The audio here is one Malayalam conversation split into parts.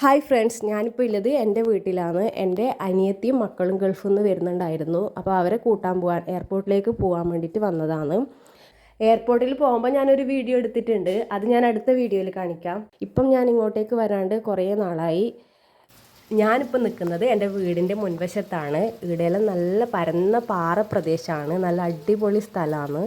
ഹായ് ഫ്രണ്ട്സ്, ഞാനിപ്പോൾ ഉള്ളത് എൻ്റെ വീട്ടിലാണ്. എൻ്റെ അനിയത്തിയും മക്കളും ഗൾഫിൽ നിന്ന് വരുന്നുണ്ടായിരുന്നു. അപ്പോൾ അവരെ കൂട്ടാൻ പോകാൻ എയർപോർട്ടിലേക്ക് പോകാൻ വേണ്ടിയിട്ട് വന്നതാണ്. എയർപോർട്ടിൽ പോകുമ്പോൾ ഞാനൊരു വീഡിയോ എടുത്തിട്ടുണ്ട്. അത് ഞാൻ അടുത്ത വീഡിയോയിൽ കാണിക്കാം. ഇപ്പം ഞാൻ ഇങ്ങോട്ടേക്ക് വരാണ്ട് കുറേ നാളായി. ഞാനിപ്പോൾ നിൽക്കുന്നത് എൻ്റെ വീടിൻ്റെ മുൻവശത്താണ്. ഇവിടെയെല്ലാം നല്ല പരന്ന പാറ പ്രദേശമാണ്. നല്ല അടിപൊളി സ്ഥലമാണ്.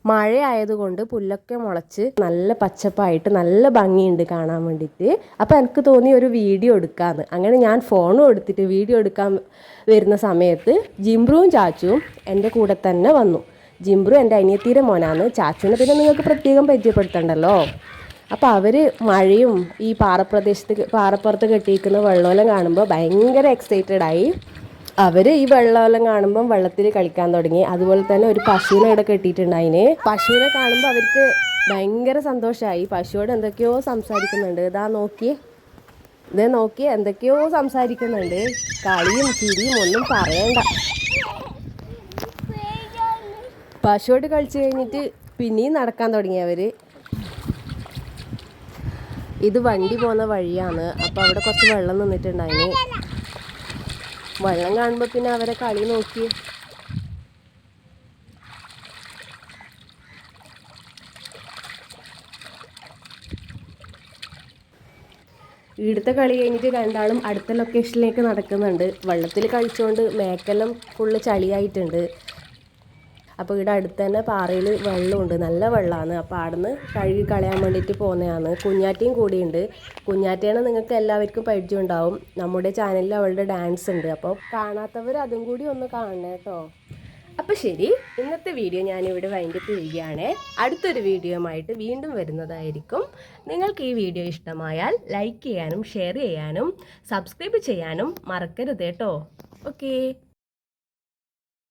മഴ ആയതുകൊണ്ട് പുല്ലൊക്കെ മുളച്ച് നല്ല പച്ചപ്പായിട്ട് നല്ല ഭംഗിയുണ്ട് കാണാൻ വേണ്ടിയിട്ട്. അപ്പോൾ എനിക്ക് തോന്നി ഒരു വീഡിയോ എടുക്കാമെന്ന്. അങ്ങനെ ഞാൻ ഫോണും എടുത്തിട്ട് വീഡിയോ എടുക്കാൻ വരുന്ന സമയത്ത് ജിംബ്രുവും ചാച്ചുവും എൻ്റെ കൂടെ തന്നെ വന്നു. ജിംബ്രു എൻ്റെ അനിയത്തിയുടെ മോനാണ്. ചാച്ചുവിനെ പിന്നെ നിങ്ങൾക്ക് പ്രത്യേകം പരിചയപ്പെടുത്തണ്ടല്ലോ. അപ്പോൾ അവർ മഴയും ഈ പാറപ്പുറത്ത് കെട്ടിയിരിക്കുന്ന വെള്ളമെല്ലാം കാണുമ്പോൾ ഭയങ്കര എക്സൈറ്റഡ് ആയി. അവർ ഈ വെള്ളമെല്ലാം കാണുമ്പം വെള്ളത്തിൽ കളിക്കാൻ തുടങ്ങി. അതുപോലെ തന്നെ ഒരു പശുവിനെ ഇവിടെ കെട്ടിയിട്ടുണ്ട്. അതിന് പശുവിനെ കാണുമ്പോൾ അവർക്ക് ഭയങ്കര സന്തോഷമായി. പശുവോട് എന്തൊക്കെയോ സംസാരിക്കുന്നുണ്ട്. ഇതേ നോക്കി എന്തൊക്കെയോ സംസാരിക്കുന്നുണ്ട്. കളിയും ചിരിയും ഒന്നും പറയണ്ട. പശുവോട് കളിച്ച് കഴിഞ്ഞിട്ട് പിന്നെയും നടക്കാൻ തുടങ്ങി അവർ. ഇത് വണ്ടി പോകുന്ന വഴിയാണ്. അപ്പോൾ അവിടെ കുറച്ച് വെള്ളം നിന്നിട്ടുണ്ടായിന്. വെള്ളം കാണുമ്പോൾ പിന്നെ അവരെ കളി നോക്കി. ഇവിടുത്തെ കളി കഴിഞ്ഞിട്ട് രണ്ടാളും അടുത്ത ലൊക്കേഷനിലേക്ക് നടക്കുന്നുണ്ട്. വെള്ളത്തിൽ കളിച്ചുകൊണ്ട് മേക്കെല്ലാം ഫുള്ള് ചളിയായിട്ടുണ്ട്. അപ്പോൾ ഇവിടെ അടുത്ത് തന്നെ പാറയിൽ വെള്ളമുണ്ട്, നല്ല വെള്ളമാണ്. അപ്പോൾ അവിടുന്ന് കഴുകി കളയാൻ വേണ്ടിയിട്ട് പോകുന്നതാണ്. കുഞ്ഞാറ്റയും കൂടിയുണ്ട്. കുഞ്ഞാറ്റയാണ് നിങ്ങൾക്ക് എല്ലാവർക്കും പരിചയം ഉണ്ടാവും. നമ്മുടെ ചാനലിൽ അവളുടെ ഡാൻസ് ഉണ്ട്. അപ്പോൾ കാണാത്തവർ അതും കൂടി ഒന്ന് കാണണം കേട്ടോ. അപ്പോൾ ശരി, ഇന്നത്തെ വീഡിയോ ഞാനിവിടെ വൈൻഡപ്പ് ചെയ്യുകയാണ്. അടുത്തൊരു വീഡിയോയുമായിട്ട് വീണ്ടും വരുന്നതായിരിക്കും. നിങ്ങൾക്ക് ഈ വീഡിയോ ഇഷ്ടമായാൽ ലൈക്ക് ചെയ്യാനും ഷെയർ ചെയ്യാനും സബ്സ്ക്രൈബ് ചെയ്യാനും മറക്കരുത് കേട്ടോ. ഓക്കേ.